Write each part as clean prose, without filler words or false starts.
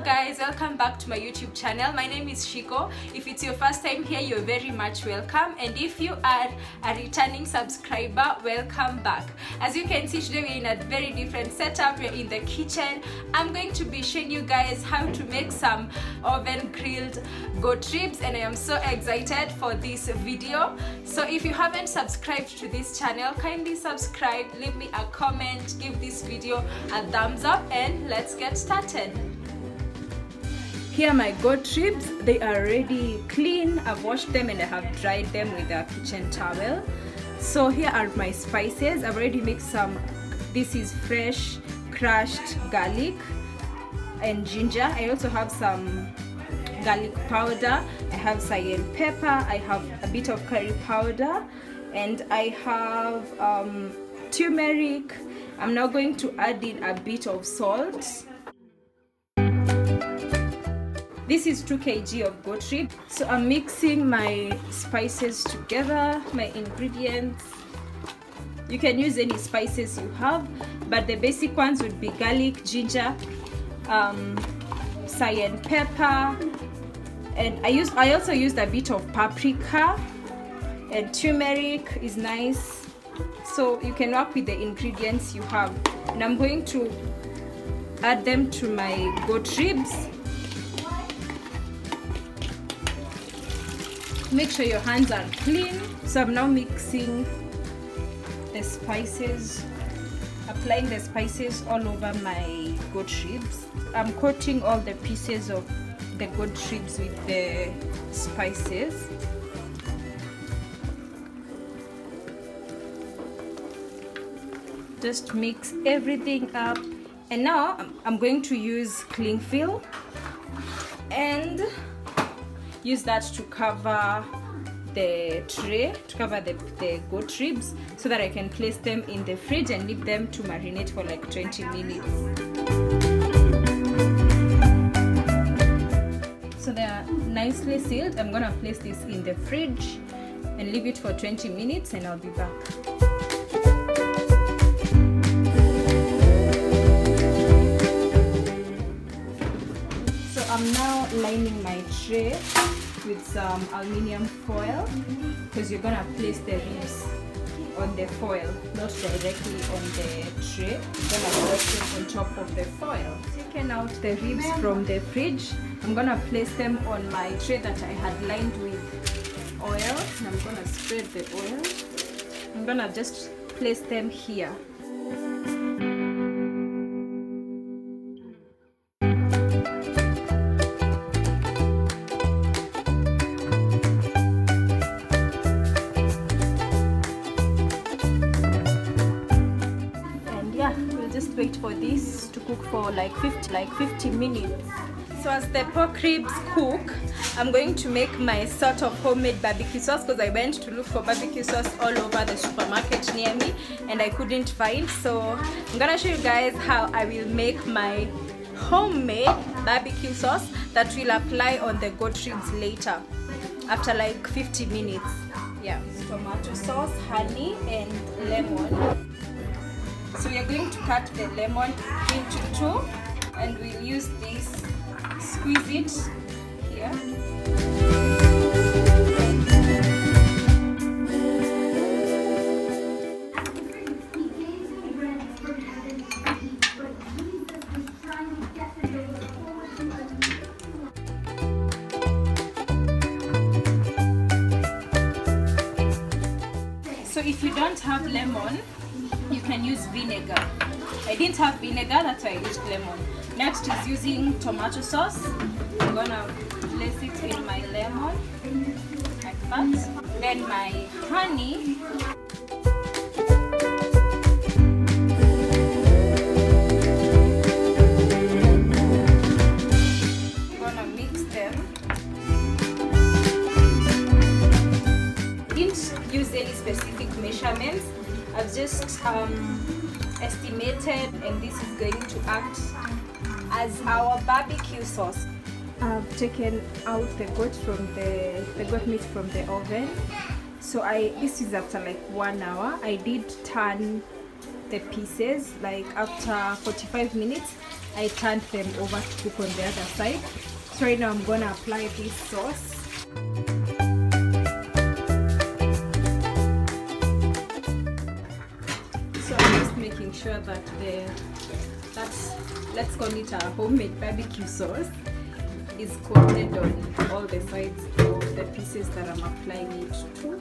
guys, welcome back to my YouTube channel. My name is Shiko. If it's your first time here, you're very much welcome, and if you are a returning subscriber, welcome back. As you can see, today we're in a very different setup. We're in the kitchen. I'm going to be showing you guys how to make some oven grilled goat ribs, and I am so excited for this video. So if you haven't subscribed to this channel, kindly subscribe, leave me a comment, give this video a thumbs up, and let's get started. Here are my goat ribs. They are already clean. I've washed them and I have dried them with a kitchen towel. So here are my spices. I've already mixed some. This is fresh crushed garlic and ginger. I also have some garlic powder. I have cayenne pepper. I have a bit of curry powder, and I have turmeric. I'm now going to add in a bit of salt. This is 2 kg of goat rib. So I'm mixing my spices together, my ingredients. You can use any spices you have, but the basic ones would be garlic, ginger, cayenne pepper, and I also used a bit of paprika, and turmeric is nice. So you can work with the ingredients you have. And I'm going to add them to my goat ribs. Make sure your hands are clean. So I'm now mixing the spices, applying the spices all over my goat ribs. I'm coating all the pieces of the goat ribs with the spices. Just mix everything up, and now I'm going to use cling film and use that to cover the tray, to cover the goat ribs, so that I can place them in the fridge and leave them to marinate for like 20 minutes. So they are nicely sealed. I'm gonna place this in the fridge and leave it for 20 minutes, and I'll be back. I'm now lining my tray with some aluminium foil, because you're gonna place the ribs on the foil, not directly on the tray. You're gonna place them on top of the foil. Taking out the ribs from the fridge, I'm gonna place them on my tray that I had lined with oil, and I'm gonna spread the oil. I'm gonna just place them here. Just wait for this to cook for like 50 minutes. So as the pork ribs cook, I'm going to make my sort of homemade barbecue sauce, because I went to look for barbecue sauce all over the supermarket near me and I couldn't find. So I'm gonna show you guys how I will make my homemade barbecue sauce that will apply on the goat ribs later after like 50 minutes. Yeah, tomato sauce, honey, and lemon. So we are going to cut the lemon into 2, and we'll use this, squeeze it here. So if you don't have lemon, you can use vinegar. I didn't have vinegar, that's why I used lemon. Next is using tomato sauce. I'm gonna place it in my lemon, like that. Then my honey. I'm gonna mix them. I didn't use any specific measurements. I've just estimated, and this is going to act as our barbecue sauce. I've taken out the goat meat from the oven. So this is after like 1 hour. I did turn the pieces like after 45 minutes. I turned them over to cook on the other side. So right now I'm gonna apply this sauce. So I'm just making sure that let's call it a homemade barbecue sauce is coated on all the sides of the pieces that I'm applying it to.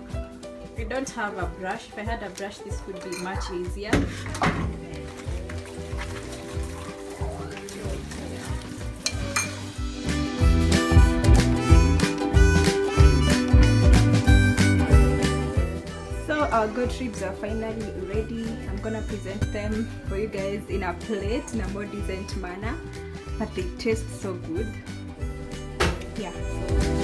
I don't have a brush. If I had a brush, this would be much easier. So our goat ribs are finally ready. I'm gonna present them for you guys in a plate in a more decent manner, but they taste so good. Yeah.